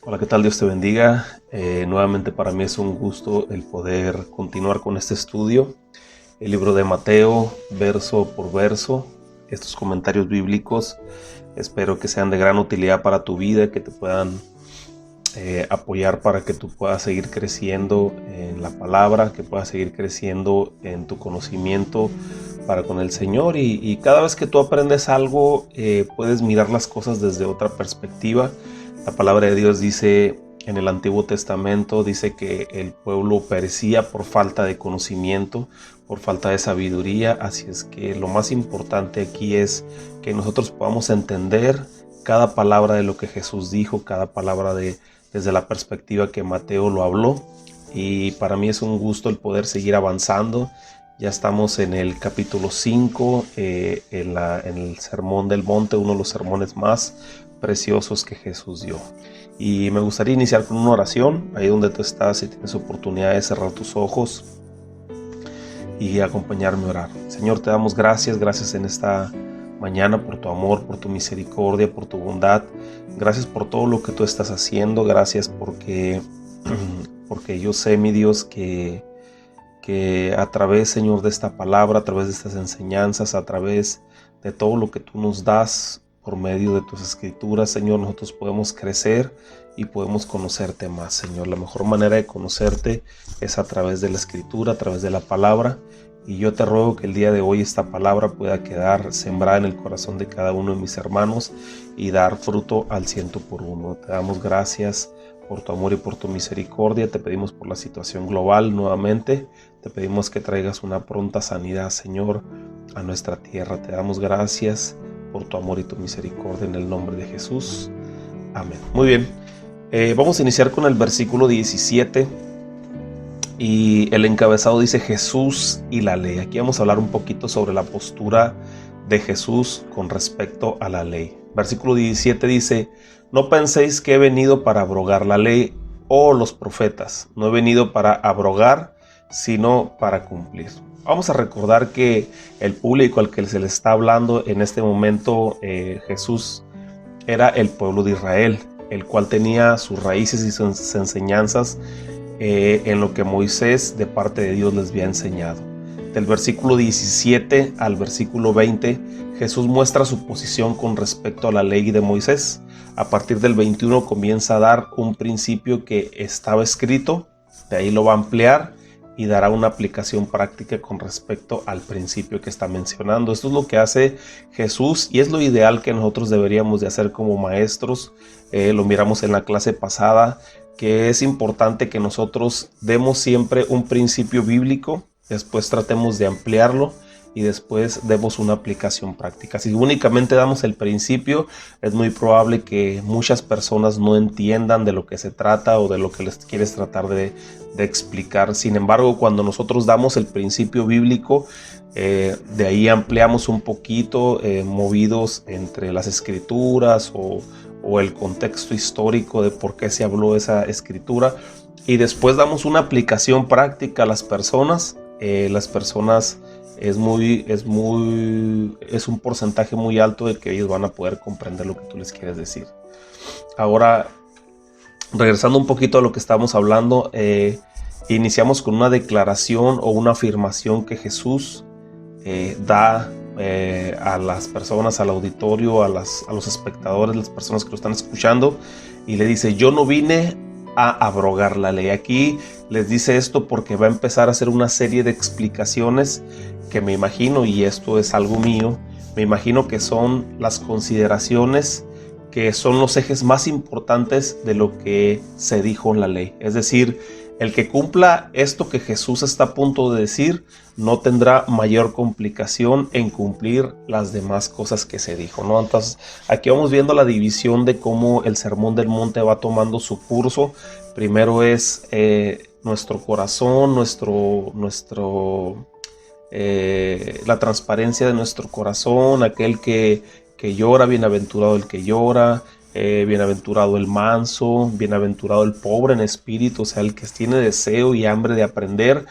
Hola, ¿qué tal? Dios te bendiga. Nuevamente para mí es un gusto el poder continuar con este estudio. El libro de Mateo, verso por verso, estos comentarios bíblicos, espero que sean de gran utilidad para tu vida, que te puedan apoyar para que tú puedas seguir creciendo en la palabra, que puedas seguir creciendo en tu conocimiento para con el Señor. Y cada vez que tú aprendes algo, puedes mirar las cosas desde otra perspectiva. La palabra de Dios dice en el Antiguo Testamento, dice que el pueblo perecía por falta de conocimiento, por falta de sabiduría. Así es que lo más importante aquí es que nosotros podamos entender cada palabra de lo que Jesús dijo, cada palabra desde la perspectiva que Mateo lo habló. Y para mí es un gusto el poder seguir avanzando. Ya estamos en el capítulo 5, en el Sermón del Monte, uno de los sermones más preciosos que Jesús dio. Y me gustaría iniciar con una oración, ahí donde tú estás, si tienes oportunidad de cerrar tus ojos y acompañarme a orar. Señor, te damos gracias en esta mañana por tu amor, por tu misericordia, por tu bondad. Gracias por todo lo que tú estás haciendo. Gracias porque yo sé, mi Dios, que a través, Señor, de esta palabra, a través de estas enseñanzas, a través de todo lo que tú nos das por medio de tus escrituras, Señor, nosotros podemos crecer y podemos conocerte más, Señor. La mejor manera de conocerte es a través de la escritura, a través de la palabra. Y yo te ruego que el día de hoy esta palabra pueda quedar sembrada en el corazón de cada uno de mis hermanos y dar fruto al 100%. Te damos gracias por tu amor y por tu misericordia. Te pedimos por la situación global nuevamente. Te pedimos que traigas una pronta sanidad, Señor, a nuestra tierra. Te damos gracias por tu amor y tu misericordia en el nombre de Jesús. Amén. Muy bien. Vamos a iniciar con el versículo 17. Y el encabezado dice Jesús y la ley. Aquí vamos a hablar un poquito sobre la postura de Jesús con respecto a la ley. Versículo 17 dice: no penséis que he venido para abrogar la ley o los profetas. No he venido para abrogar, sino para cumplir. Vamos a recordar que el público al que se le está hablando en este momento, Jesús, era el pueblo de Israel, el cual tenía sus raíces y sus enseñanzas en lo que Moisés de parte de Dios les había enseñado. Del versículo 17 al versículo 20, Jesús muestra su posición con respecto a la ley de Moisés. A partir del 21 comienza a dar un principio que estaba escrito, de ahí lo va a ampliar y dará una aplicación práctica con respecto al principio que está mencionando. Esto es lo que hace Jesús y es lo ideal que nosotros deberíamos de hacer como maestros. Lo miramos en la clase pasada, que es importante que nosotros demos siempre un principio bíblico, después tratemos de ampliarlo y después demos una aplicación práctica. Si únicamente damos el principio, es muy probable que muchas personas no entiendan de lo que se trata o de lo que les quieres tratar de explicar. Sin embargo, cuando nosotros damos el principio bíblico, de ahí ampliamos un poquito, movidos entre las escrituras o el contexto histórico de por qué se habló esa escritura, y después damos una aplicación práctica a las personas. Es un porcentaje muy alto de que ellos van a poder comprender lo que tú les quieres decir. Ahora, regresando un poquito a lo que estamos hablando, iniciamos con una declaración o una afirmación que Jesús da a las personas, al auditorio, a los espectadores, las personas que lo están escuchando, y le dice: yo no vine a abrogar la ley. Aquí les dice esto porque va a empezar a hacer una serie de explicaciones que me imagino, y esto es algo mío, me imagino que son las consideraciones que son los ejes más importantes de lo que se dijo en la ley. Es decir, el que cumpla esto que Jesús está a punto de decir no tendrá mayor complicación en cumplir las demás cosas que se dijo, ¿no? Entonces, aquí vamos viendo la división de cómo el Sermón del Monte va tomando su curso. Primero es nuestro corazón, la transparencia de nuestro corazón, aquel que llora, bienaventurado el que llora. Bienaventurado el manso, bienaventurado el pobre en espíritu, o sea, el que tiene deseo y hambre de aprender.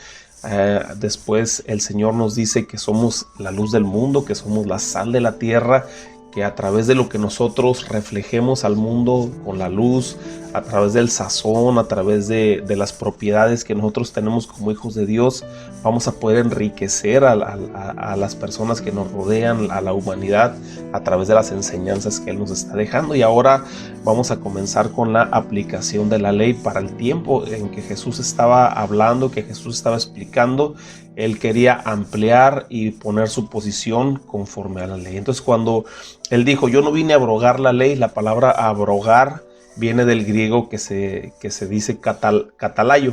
Después el Señor nos dice que somos la luz del mundo, que somos la sal de la tierra, que a través de lo que nosotros reflejemos al mundo con la luz, a través del sazón, a través de las propiedades que nosotros tenemos como hijos de Dios, vamos a poder enriquecer a las personas que nos rodean, a la humanidad, a través de las enseñanzas que Él nos está dejando. Y ahora vamos a comenzar con la aplicación de la ley. Para el tiempo en que Jesús estaba hablando, que Jesús estaba explicando, Él quería ampliar y poner su posición conforme a la ley. Entonces, cuando Él dijo, yo no vine a abrogar la ley, la palabra abrogar viene del griego que se dice catalayo,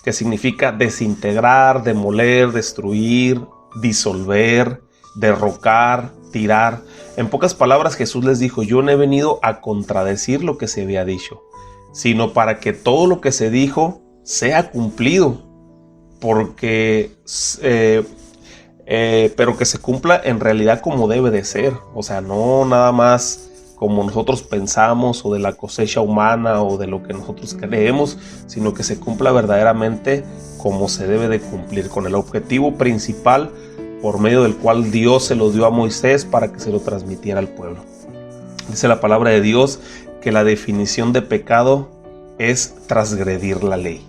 que significa desintegrar, demoler, destruir, disolver, derrocar, tirar. En pocas palabras, Jesús les dijo, yo no he venido a contradecir lo que se había dicho, sino para que todo lo que se dijo sea cumplido, porque pero que se cumpla en realidad como debe de ser. O sea, no nada más como nosotros pensamos, o de la cosecha humana, o de lo que nosotros creemos, sino que se cumpla verdaderamente como se debe de cumplir, con el objetivo principal por medio del cual Dios se lo dio a Moisés para que se lo transmitiera al pueblo. Dice la palabra de Dios que la definición de pecado es transgredir la ley.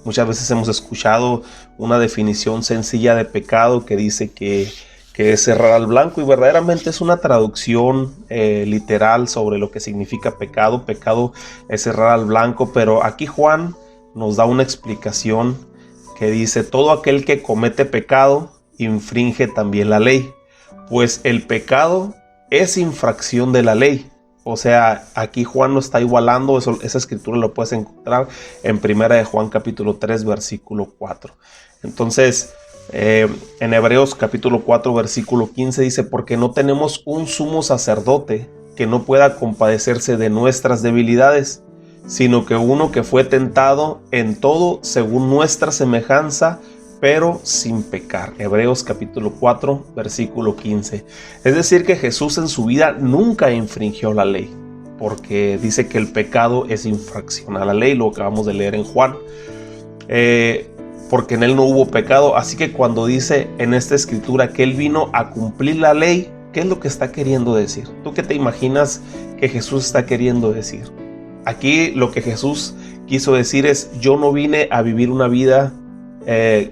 Muchas veces hemos escuchado una definición sencilla de pecado que dice que es errar al blanco, y verdaderamente es una traducción literal sobre lo que significa pecado. Pecado es errar al blanco, pero aquí Juan nos da una explicación que dice, todo aquel que comete pecado infringe también la ley, pues el pecado es infracción de la ley. O sea, aquí Juan no está igualando, esa escritura lo puedes encontrar en 1 de Juan capítulo 3 versículo 4. Entonces, en Hebreos capítulo 4 versículo 15 dice, porque no tenemos un sumo sacerdote que no pueda compadecerse de nuestras debilidades, sino que uno que fue tentado en todo según nuestra semejanza, pero sin pecar. Hebreos capítulo 4 versículo 15. Es decir, que Jesús en su vida nunca infringió la ley, porque dice que el pecado es infracción a la ley, lo acabamos de leer en Juan, porque en Él no hubo pecado. Así que cuando dice en esta escritura que Él vino a cumplir la ley, ¿qué es lo que está queriendo decir? ¿Tú qué te imaginas que Jesús está queriendo decir? Aquí lo que Jesús quiso decir es, yo no vine a vivir una vida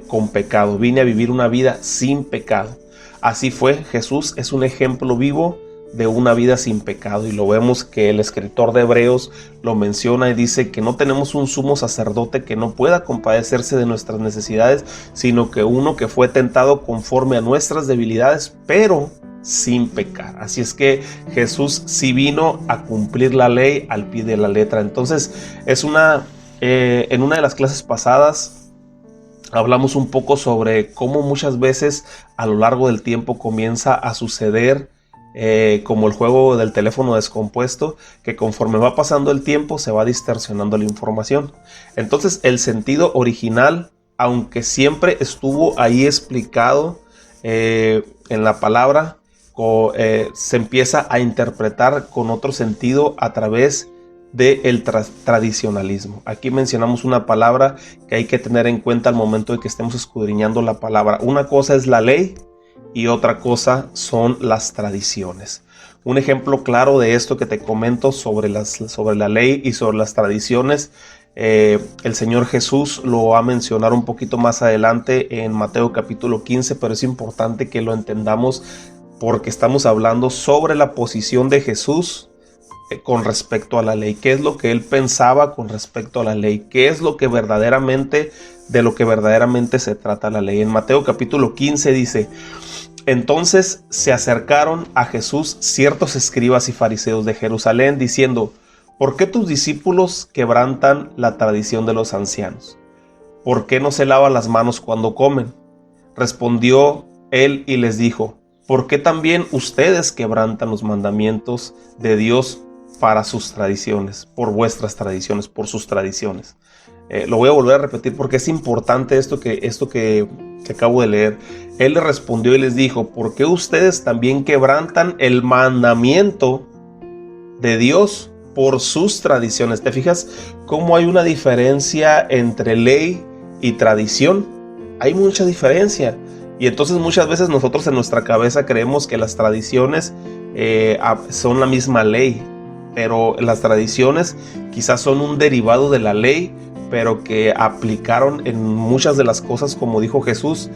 con pecado, vine a vivir una vida sin pecado. Así fue, Jesús es un ejemplo vivo de una vida sin pecado, y lo vemos que el escritor de Hebreos lo menciona y dice que no tenemos un sumo sacerdote que no pueda compadecerse de nuestras necesidades, sino que uno que fue tentado conforme a nuestras debilidades, pero sin pecar. Así es que Jesús sí vino a cumplir la ley al pie de la letra. Entonces en una de las clases pasadas hablamos un poco sobre cómo muchas veces a lo largo del tiempo comienza a suceder como el juego del teléfono descompuesto, que conforme va pasando el tiempo se va distorsionando la información. Entonces el sentido original, aunque siempre estuvo ahí explicado en la palabra, se empieza a interpretar con otro sentido a través del tradicionalismo. Aquí mencionamos una palabra que hay que tener en cuenta al momento de que estemos escudriñando la palabra. Una cosa es la ley y otra cosa son las tradiciones. Un ejemplo claro de esto que te comento sobre la ley y sobre las tradiciones, el Señor Jesús lo va a mencionar un poquito más adelante en Mateo capítulo 15, pero es importante que lo entendamos porque estamos hablando sobre la posición de Jesús con respecto a la ley. ¿Qué es lo que Él pensaba con respecto a la ley? ¿Qué es lo que verdaderamente se trata la ley? En Mateo capítulo 15 dice, entonces se acercaron a Jesús ciertos escribas y fariseos de Jerusalén, diciendo, ¿por qué tus discípulos quebrantan la tradición de los ancianos? ¿Por qué no se lavan las manos cuando comen? Respondió Él y les dijo, ¿por qué también ustedes quebrantan los mandamientos de Dios para sus tradiciones, por vuestras tradiciones, por sus tradiciones? Lo voy a volver a repetir porque es importante esto que acabo de leer. Él le respondió y les dijo, ¿por qué ustedes también quebrantan el mandamiento de Dios por sus tradiciones? ¿Te fijas cómo hay una diferencia entre ley y tradición? Hay mucha diferencia. Y entonces muchas veces nosotros en nuestra cabeza creemos que las tradiciones son la misma ley, pero las tradiciones quizás son un derivado de la ley, pero que aplicaron en muchas de las cosas, como dijo Jesús,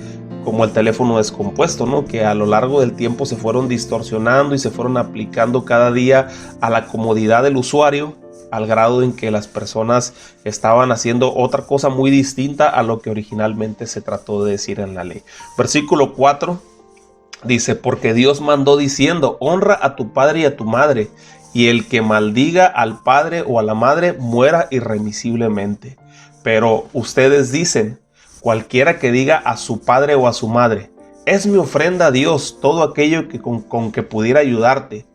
como el teléfono descompuesto, ¿no? Que a lo largo del tiempo se fueron distorsionando y se fueron aplicando cada día a la comodidad del usuario, al grado en que las personas estaban haciendo otra cosa muy distinta a lo que originalmente se trató de decir en la ley. Versículo 4 dice: porque Dios mandó diciendo, honra a tu padre y a tu madre, y el que maldiga al padre o a la madre muera irremisiblemente. Pero ustedes dicen, cualquiera que diga a su padre o a su madre, es mi ofrenda a Dios todo aquello que con que pudiera ayudarte,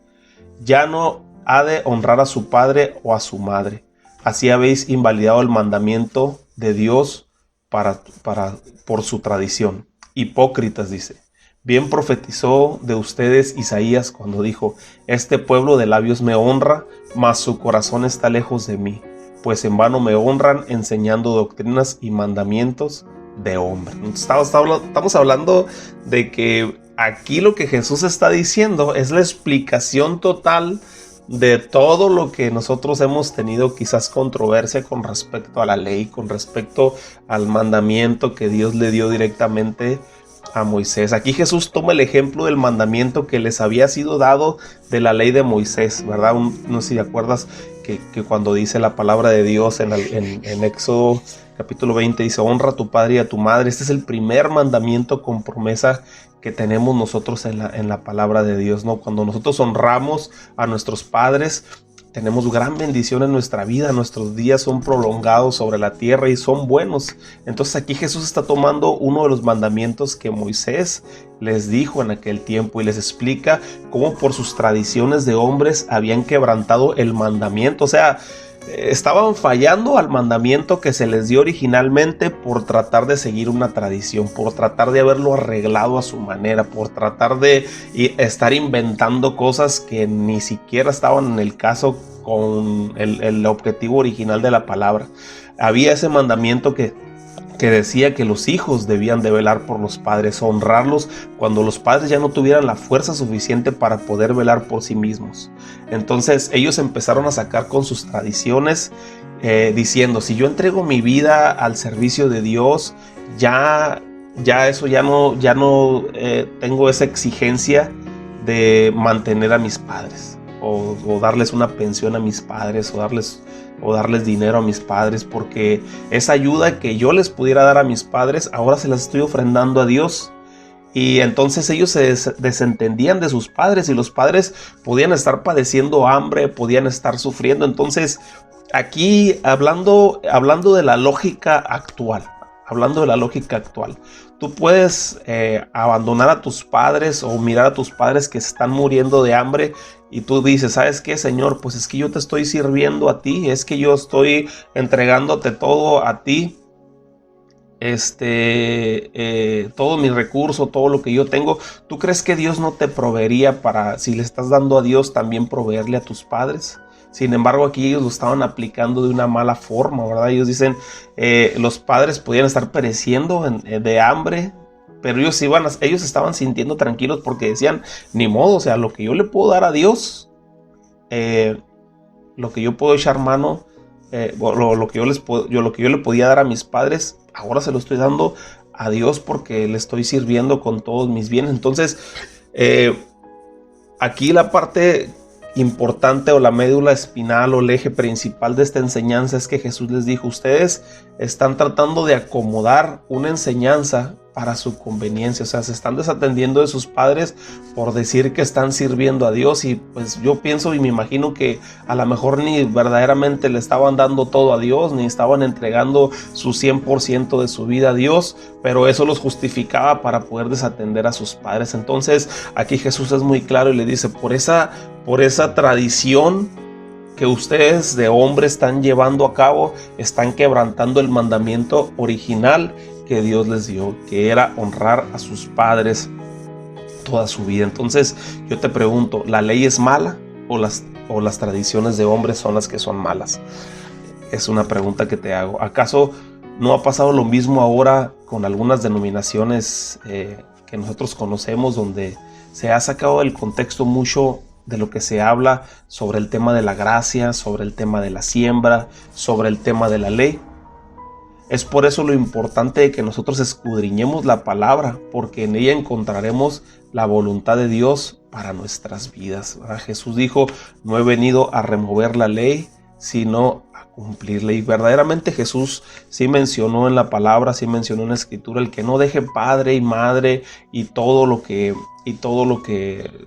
ya no ha de honrar a su padre o a su madre. Así habéis invalidado el mandamiento de Dios por su tradición. Hipócritas, dice. Bien profetizó de ustedes Isaías cuando dijo: este pueblo de labios me honra, mas su corazón está lejos de mí, pues en vano me honran enseñando doctrinas y mandamientos de hombre. Estamos hablando de que aquí lo que Jesús está diciendo es la explicación total de todo lo que nosotros hemos tenido quizás controversia con respecto a la ley, con respecto al mandamiento que Dios le dio directamente a Moisés. Aquí Jesús toma el ejemplo del mandamiento que les había sido dado de la ley de Moisés, ¿verdad? No sé si te acuerdas que cuando dice la palabra de Dios en Éxodo capítulo 20, dice: honra a tu padre y a tu madre. Este es el primer mandamiento con promesa que tenemos nosotros en la palabra de Dios, ¿no? Cuando nosotros honramos a nuestros padres, tenemos gran bendición en nuestra vida, nuestros días son prolongados sobre la tierra y son buenos. Entonces aquí Jesús está tomando uno de los mandamientos que Moisés les dijo en aquel tiempo y les explica cómo por sus tradiciones de hombres habían quebrantado el mandamiento. O sea, estaban fallando al mandamiento que se les dio originalmente por tratar de seguir una tradición, por tratar de haberlo arreglado a su manera, por tratar de estar inventando cosas que ni siquiera estaban en el caso con el objetivo original de la palabra. Había ese mandamiento que decía que los hijos debían de velar por los padres, honrarlos cuando los padres ya no tuvieran la fuerza suficiente para poder velar por sí mismos. Entonces ellos empezaron a sacar con sus tradiciones, diciendo: si yo entrego mi vida al servicio de Dios, ya no tengo esa exigencia de mantener a mis padres o darles una pensión a mis padres o darles dinero a mis padres, porque esa ayuda que yo les pudiera dar a mis padres ahora se las estoy ofrendando a Dios. Y entonces ellos se desentendían de sus padres y los padres podían estar padeciendo hambre, podían estar sufriendo. Entonces aquí hablando de la lógica actual, tú puedes abandonar a tus padres o mirar a tus padres que están muriendo de hambre y tú dices: ¿sabes qué, Señor? Pues es que yo te estoy sirviendo a ti, es que yo estoy entregándote todo a ti, todo mi recurso, todo lo que yo tengo. ¿Tú crees que Dios no te proveería para, si le estás dando a Dios, también proveerle a tus padres? Sin embargo, aquí ellos lo estaban aplicando de una mala forma, ¿verdad? Ellos dicen, los padres podían estar pereciendo de hambre, pero ellos estaban sintiendo tranquilos porque decían: ni modo, o sea, lo que yo le puedo dar a Dios, lo que yo puedo echar mano, lo que yo le podía dar a mis padres, ahora se lo estoy dando a Dios porque le estoy sirviendo con todos mis bienes. Entonces, aquí la parte importante o la médula espinal o el eje principal de esta enseñanza es que Jesús les dijo: ustedes están tratando de acomodar una enseñanza para su conveniencia, o sea, se están desatendiendo de sus padres por decir que están sirviendo a Dios. Y pues yo pienso y me imagino que a lo mejor ni verdaderamente le estaban dando todo a Dios, ni estaban entregando su 100% de su vida a Dios, pero eso los justificaba para poder desatender a sus padres. Entonces aquí Jesús es muy claro y le dice: por esa tradición que ustedes de hombre están llevando a cabo, están quebrantando el mandamiento original que Dios les dio, que era honrar a sus padres toda su vida. Entonces yo te pregunto, ¿la ley es mala o las tradiciones de hombres son las que son malas? Es una pregunta que te hago. ¿Acaso no ha pasado lo mismo ahora con algunas denominaciones que nosotros conocemos, donde se ha sacado del contexto mucho de lo que se habla sobre el tema de la gracia, sobre el tema de la siembra, sobre el tema de la ley. Es por eso lo importante de que nosotros escudriñemos la palabra, porque en ella encontraremos la voluntad de Dios para nuestras vidas. Jesús dijo: no he venido a remover la ley, sino a cumplirla. Y verdaderamente Jesús sí mencionó en la palabra, sí mencionó en la escritura, el que no deje padre y madre y todo lo que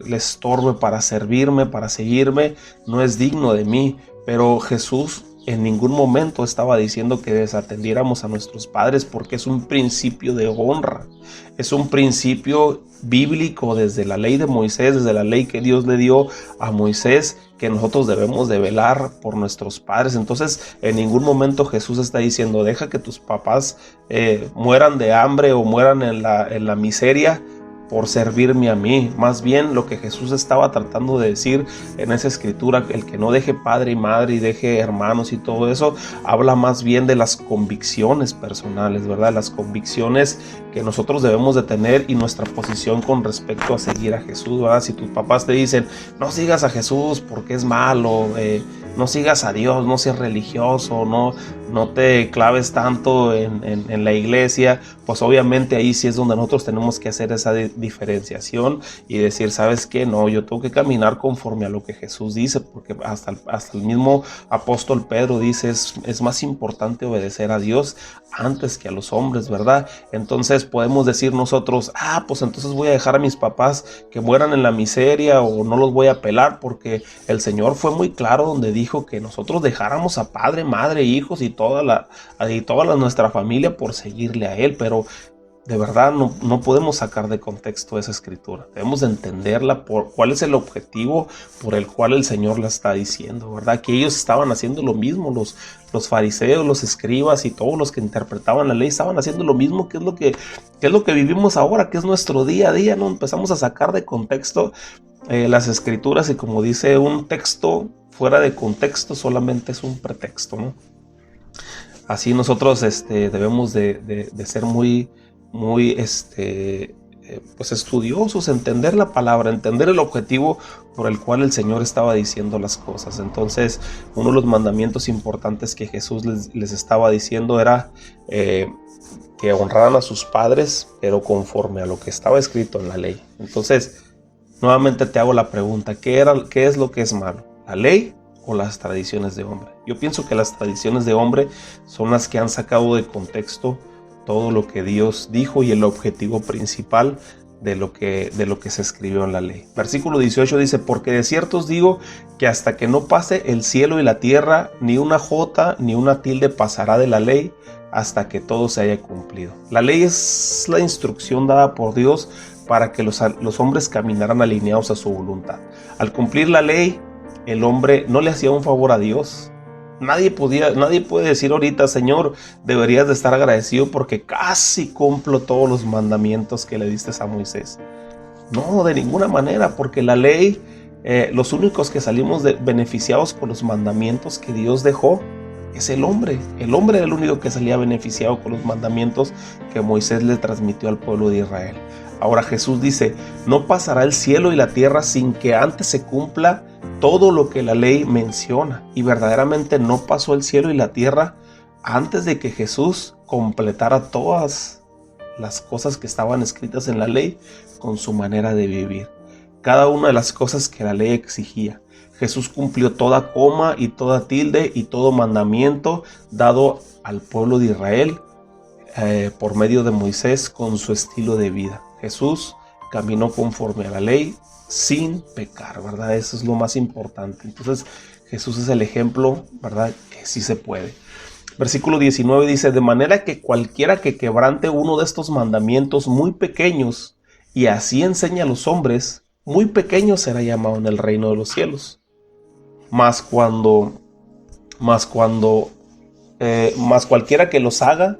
le estorbe para servirme, para seguirme, no es digno de mí. Pero Jesús en ningún momento estaba diciendo que desatendiéramos a nuestros padres, porque es un principio de honra, es un principio bíblico desde la ley de Moisés, desde la ley que Dios le dio a Moisés, que nosotros debemos de velar por nuestros padres. Entonces en ningún momento Jesús está diciendo: deja que tus papás mueran de hambre o mueran en la miseria por servirme a mí. Más bien lo que Jesús estaba tratando de decir en esa escritura, el que no deje padre y madre y deje hermanos y todo eso, habla más bien de las convicciones personales, ¿verdad? Las convicciones que nosotros debemos de tener y nuestra posición con respecto a seguir a Jesús, ¿verdad? Si tus papás te dicen: no sigas a Jesús porque es malo, no sigas a Dios, no seas religioso, no te claves tanto en la iglesia, pues obviamente ahí sí es donde nosotros tenemos que hacer esa diferenciación y decir: ¿sabes qué? No, yo tengo que caminar conforme a lo que Jesús dice, porque hasta el mismo apóstol Pedro dice: es más importante obedecer a Dios antes que a los hombres, ¿verdad? Entonces podemos decir nosotros: pues entonces voy a dejar a mis papás que mueran en la miseria, o no los voy a pelar, porque el Señor fue muy claro donde dijo que nosotros dejáramos a padre, madre, hijos y toda nuestra familia por seguirle a Él. Pero de verdad no podemos sacar de contexto esa escritura. Debemos de entenderla por cuál es el objetivo por el cual el Señor la está diciendo, ¿verdad? Que ellos estaban haciendo lo mismo, los fariseos, los escribas y todos los que interpretaban la ley estaban haciendo lo mismo, que es lo que vivimos ahora, que es nuestro día a día, ¿no? Empezamos a sacar de contexto las escrituras, y como dice un texto fuera de contexto solamente es un pretexto, ¿no? Así nosotros debemos de ser muy pues estudiosos, entender la palabra, entender el objetivo por el cual el Señor estaba diciendo las cosas. Entonces, uno de los mandamientos importantes que Jesús les estaba diciendo era que honraran a sus padres, pero conforme a lo que estaba escrito en la ley. Entonces, nuevamente te hago la pregunta: ¿qué es lo que es malo? ¿La ley o las tradiciones de hombre? Yo pienso que las tradiciones de hombre son las que han sacado de contexto todo lo que Dios dijo y el objetivo principal de lo que se escribió en la ley. Versículo 18 dice: porque de cierto os digo que hasta que no pase el cielo y la tierra, ni una jota ni una tilde pasará de la ley, hasta que todo se haya cumplido. La ley es la instrucción dada por Dios para que los hombres caminaran alineados a su voluntad. Al cumplir la ley, el hombre no le hacía un favor a Dios. Nadie puede decir ahorita: Señor, deberías de estar agradecido porque casi cumplo todos los mandamientos que le diste a Moisés. No, de ninguna manera, porque la ley, los únicos que salimos beneficiados por los mandamientos que Dios dejó es el hombre. El hombre era el único que salía beneficiado con los mandamientos que Moisés le transmitió al pueblo de Israel. Ahora Jesús dice: no pasará el cielo y la tierra sin que antes se cumpla todo lo que la ley menciona. Y verdaderamente no pasó el cielo y la tierra antes de que Jesús completara todas las cosas que estaban escritas en la ley con su manera de vivir. Cada una de las cosas que la ley exigía. Jesús cumplió toda coma y toda tilde y todo mandamiento dado al pueblo de Israel por medio de Moisés con su estilo de vida. Jesús caminó conforme a la ley sin pecar, ¿verdad? Eso es lo más importante. Entonces Jesús es el ejemplo, ¿verdad? Que sí se puede. Versículo 19 dice: de manera que cualquiera que quebrante uno de estos mandamientos muy pequeños y así enseña a los hombres, muy pequeño será llamado en el reino de los cielos. Mas cualquiera que los haga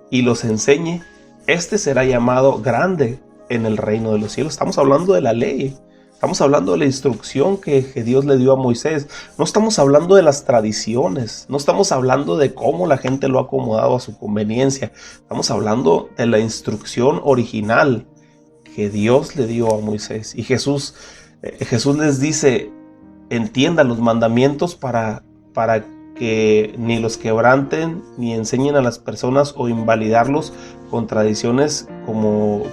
y los enseñe, este será llamado grande en el reino de los cielos. Estamos hablando de la ley. Estamos hablando de la instrucción que Dios le dio a Moisés. No estamos hablando de las tradiciones. No estamos hablando de cómo la gente lo ha acomodado a su conveniencia. Estamos hablando de la instrucción original que Dios le dio a Moisés. Y Jesús Jesús les dice, entiendan los mandamientos para que ni los quebranten, ni enseñen a las personas o invalidarlos con tradiciones como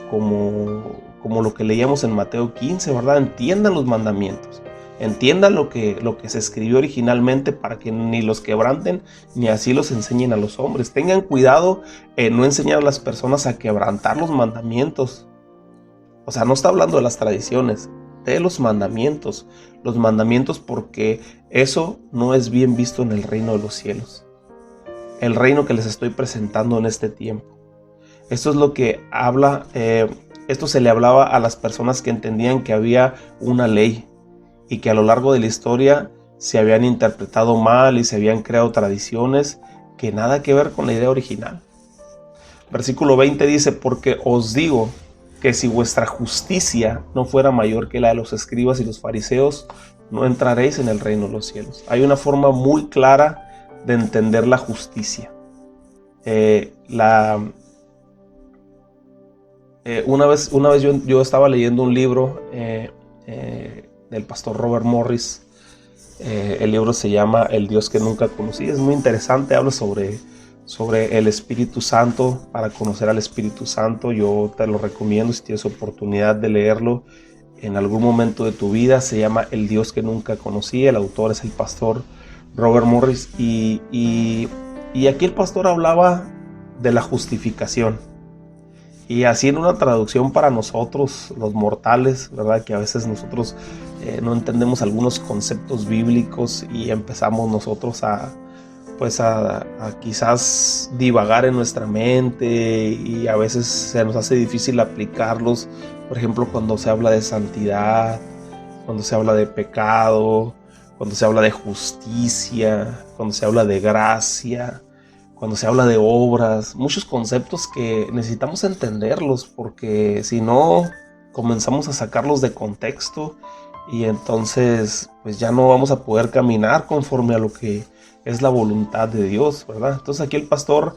lo que leíamos en Mateo 15, ¿verdad? Entiendan los mandamientos. Entiendan lo que se escribió originalmente para que ni los quebranten ni así los enseñen a los hombres. Tengan cuidado en no enseñar a las personas a quebrantar los mandamientos. O sea, no está hablando de las tradiciones, de los mandamientos. Los mandamientos, porque eso no es bien visto en el reino de los cielos. El reino que les estoy presentando en este tiempo. Esto es lo que habla, esto se le hablaba a las personas que entendían que había una ley y que a lo largo de la historia se habían interpretado mal y se habían creado tradiciones que nada que ver con la idea original. Versículo 20 dice, porque os digo que si vuestra justicia no fuera mayor que la de los escribas y los fariseos, no entraréis en el reino de los cielos. Hay una forma muy clara de entender la justicia. Una vez yo estaba leyendo un libro del pastor Robert Morris. El libro se llama El Dios que nunca conocí. Es muy interesante, habla sobre el Espíritu Santo, para conocer al Espíritu Santo. Yo te lo recomiendo si tienes oportunidad de leerlo en algún momento de tu vida. Se llama El Dios que nunca conocí. El autor es el pastor Robert Morris. Y aquí el pastor hablaba de la justificación. Y así en una traducción para nosotros, los mortales, ¿verdad? Que a veces nosotros no entendemos algunos conceptos bíblicos y empezamos nosotros a quizás divagar en nuestra mente, y a veces se nos hace difícil aplicarlos. Por ejemplo, cuando se habla de santidad, cuando se habla de pecado, cuando se habla de justicia, cuando se habla de gracia, cuando se habla de obras, muchos conceptos que necesitamos entenderlos, porque si no comenzamos a sacarlos de contexto y entonces pues ya no vamos a poder caminar conforme a lo que es la voluntad de Dios, ¿verdad? Entonces aquí el pastor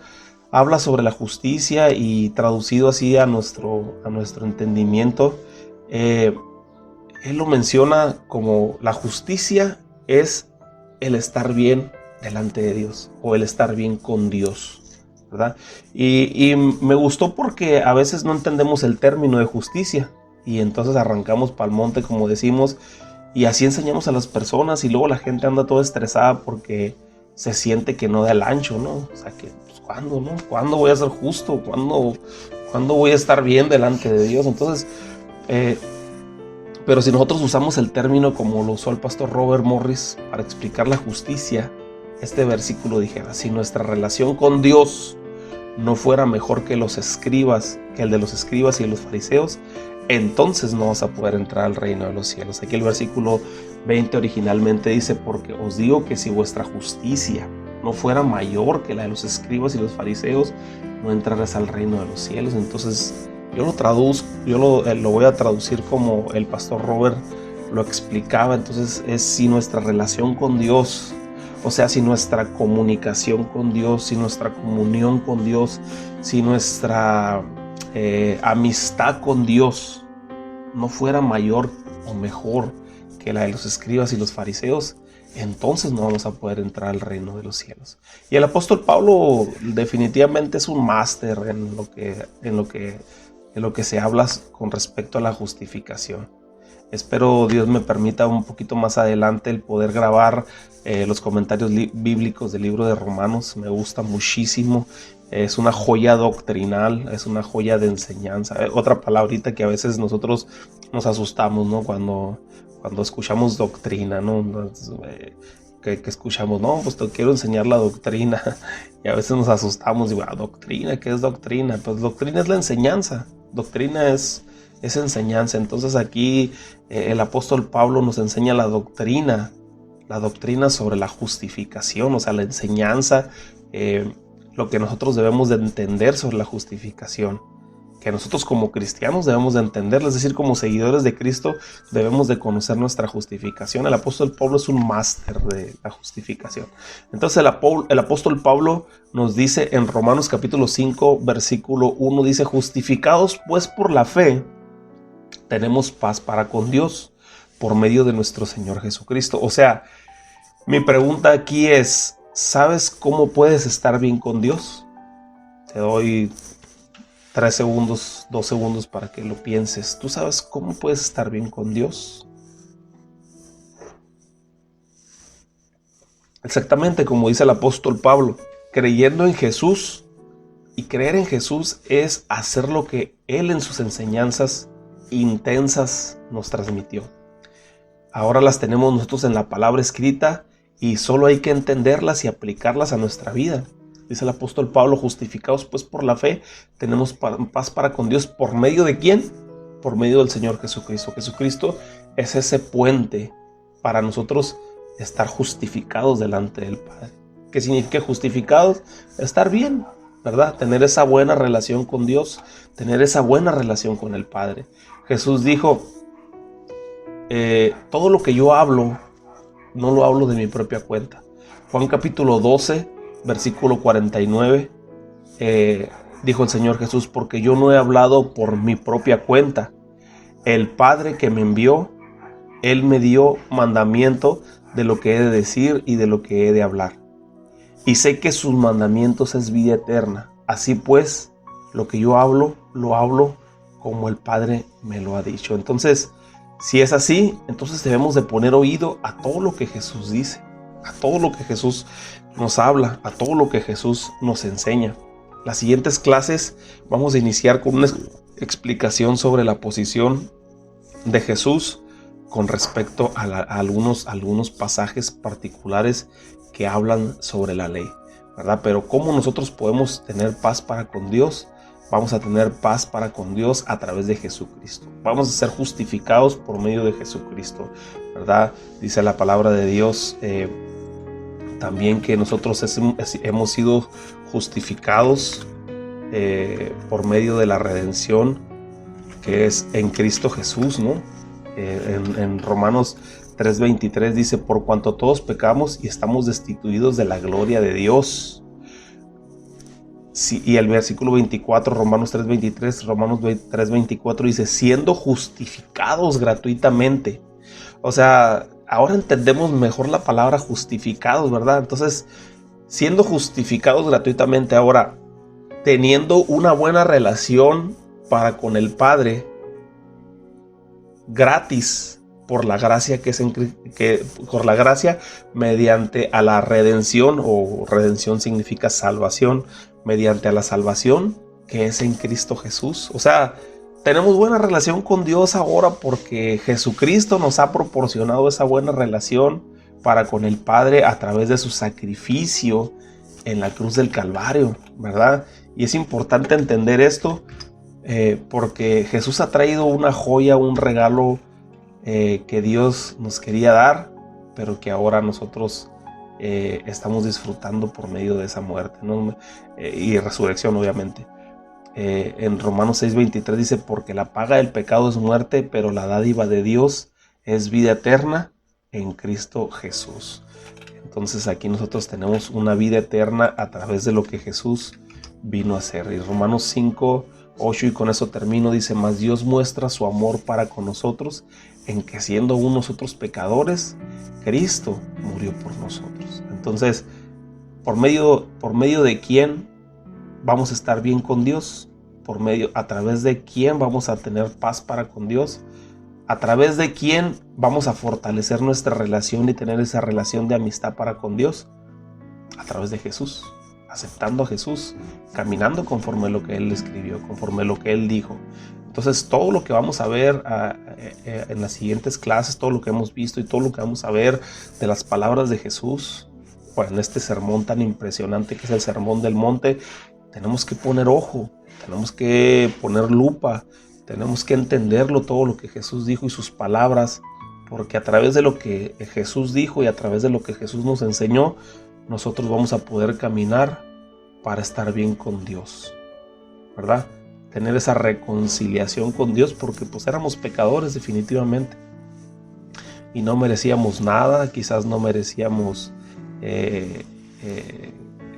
habla sobre la justicia, y traducido así a nuestro entendimiento, él lo menciona como la justicia es el estar bien delante de Dios, o el estar bien con Dios, ¿verdad? Y me gustó porque a veces no entendemos el término de justicia y entonces arrancamos pa'l monte, como decimos, y así enseñamos a las personas, y luego la gente anda toda estresada porque se siente que no da el ancho, ¿no? O sea, que pues, ¿cuándo, no? ¿Cuándo voy a ser justo? ¿Cuándo voy a estar bien delante de Dios? Entonces, pero si nosotros usamos el término como lo usó el pastor Robert Morris para explicar la justicia, este versículo dijera, si nuestra relación con Dios no fuera mejor que el de los escribas y los fariseos, entonces no vas a poder entrar al reino de los cielos. Aquí el versículo 20 originalmente dice, porque os digo que si vuestra justicia no fuera mayor que la de los escribas y los fariseos, no entrarás al reino de los cielos. Entonces yo lo voy a traducir como el pastor Robert lo explicaba. Entonces es si nuestra relación con Dios, o sea, si nuestra comunicación con Dios, si nuestra comunión con Dios, si nuestra amistad con Dios no fuera mayor o mejor que la de los escribas y los fariseos, entonces no vamos a poder entrar al reino de los cielos. Y el apóstol Pablo definitivamente es un máster en lo que se habla con respecto a la justificación. Espero Dios me permita un poquito más adelante el poder grabar los comentarios bíblicos del libro de Romanos. Me gusta muchísimo. Es una joya doctrinal, es una joya de enseñanza. Otra palabrita que a veces nosotros nos asustamos, ¿no? Cuando escuchamos doctrina, ¿no? Que escuchamos, no, pues te quiero enseñar la doctrina. Y a veces nos asustamos, digo, ¿doctrina? ¿Qué es doctrina? Pues doctrina es la enseñanza. Doctrina es enseñanza. Entonces aquí el apóstol Pablo nos enseña la doctrina sobre la justificación, o sea, la enseñanza, lo que nosotros debemos de entender sobre la justificación, que nosotros como cristianos debemos de entender, es decir, como seguidores de Cristo debemos de conocer nuestra justificación. El apóstol Pablo es un máster de la justificación. Entonces el apóstol Pablo nos dice en Romanos capítulo 5 versículo 1, dice, justificados pues por la fe tenemos paz para con Dios por medio de nuestro Señor Jesucristo. O sea, mi pregunta aquí es, ¿sabes cómo puedes estar bien con Dios? Te doy 3 segundos, 2 segundos para que lo pienses. ¿Tú sabes cómo puedes estar bien con Dios? Exactamente como dice el apóstol Pablo, creyendo en Jesús. Y creer en Jesús es hacer lo que Él en sus enseñanzas intensas nos transmitió. Ahora las tenemos nosotros en la palabra escrita y solo hay que entenderlas y aplicarlas a nuestra vida. Dice el apóstol Pablo, justificados pues por la fe, tenemos paz para con Dios. ¿Por medio de quién? Por medio del Señor Jesucristo. Jesucristo es ese puente para nosotros estar justificados delante del Padre. ¿Qué significa justificados? Estar bien, ¿verdad? Tener esa buena relación con Dios, tener esa buena relación con el Padre. Jesús dijo, todo lo que yo hablo, no lo hablo de mi propia cuenta. Juan capítulo 12, versículo 49, dijo el Señor Jesús, porque yo no he hablado por mi propia cuenta. El Padre que me envió, Él me dio mandamiento de lo que he de decir y de lo que he de hablar. Y sé que sus mandamientos es vida eterna. Así pues, lo que yo hablo, lo hablo como el Padre me lo ha dicho. Entonces, si es así, entonces debemos de poner oído a todo lo que Jesús dice, a todo lo que Jesús nos habla, a todo lo que Jesús nos enseña. Las siguientes clases vamos a iniciar con una explicación sobre la posición de Jesús con respecto a algunos pasajes particulares que hablan sobre la ley, ¿verdad? Pero cómo nosotros podemos tener paz para con Dios. Vamos a tener paz para con Dios a través de Jesucristo. Vamos a ser justificados por medio de Jesucristo, ¿verdad? Dice la palabra de Dios también que nosotros hemos sido justificados por medio de la redención que es en Cristo Jesús, ¿no? En Romanos 3:23 dice, por cuanto todos pecamos y estamos destituidos de la gloria de Dios. Sí, y el versículo 24, Romanos 3:24 dice, siendo justificados gratuitamente. O sea, ahora entendemos mejor la palabra justificados, ¿verdad? Entonces, siendo justificados gratuitamente, ahora, teniendo una buena relación para con el Padre, gratis, por la gracia por la gracia mediante a la redención, o redención significa salvación, mediante a la salvación que es en Cristo Jesús. O sea, tenemos buena relación con Dios ahora porque Jesucristo nos ha proporcionado esa buena relación para con el Padre a través de su sacrificio en la cruz del Calvario, ¿verdad? Y es importante entender esto porque Jesús ha traído una joya, un regalo que Dios nos quería dar, pero que ahora nosotros estamos disfrutando por medio de esa muerte, ¿no? Y resurrección, obviamente. En Romanos 6:23 dice, porque la paga del pecado es muerte, pero la dádiva de Dios es vida eterna en Cristo Jesús. Entonces aquí nosotros tenemos una vida eterna a través de lo que Jesús vino a hacer. Y Romanos 5:8, y con eso termino, dice, mas Dios muestra su amor para con nosotros, en que siendo aún nosotros pecadores, Cristo murió por nosotros. Entonces, ¿por medio de quién vamos a estar bien con Dios? A través de quién vamos a tener paz para con Dios, a través de quién vamos a fortalecer nuestra relación y tener esa relación de amistad para con Dios, a través de Jesús, aceptando a Jesús, caminando conforme a lo que Él escribió, conforme a lo que Él dijo. Entonces todo lo que vamos a ver en las siguientes clases, todo lo que hemos visto y todo lo que vamos a ver de las palabras de Jesús, en este sermón tan impresionante que es el Sermón del Monte, tenemos que poner ojo, tenemos que poner lupa, tenemos que entenderlo todo lo que Jesús dijo y sus palabras, porque a través de lo que Jesús dijo y a través de lo que Jesús nos enseñó, nosotros vamos a poder caminar para estar bien con Dios, ¿verdad? Tener esa reconciliación con Dios, porque pues éramos pecadores definitivamente y no merecíamos nada, quizás no merecíamos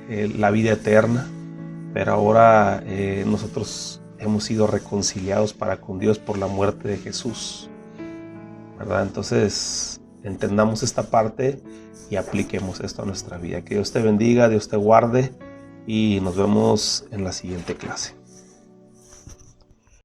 la vida eterna, pero ahora nosotros hemos sido reconciliados para con Dios por la muerte de Jesús, ¿verdad? Entonces, entendamos esta parte y apliquemos esto a nuestra vida. Que Dios te bendiga, Dios te guarde y nos vemos en la siguiente clase.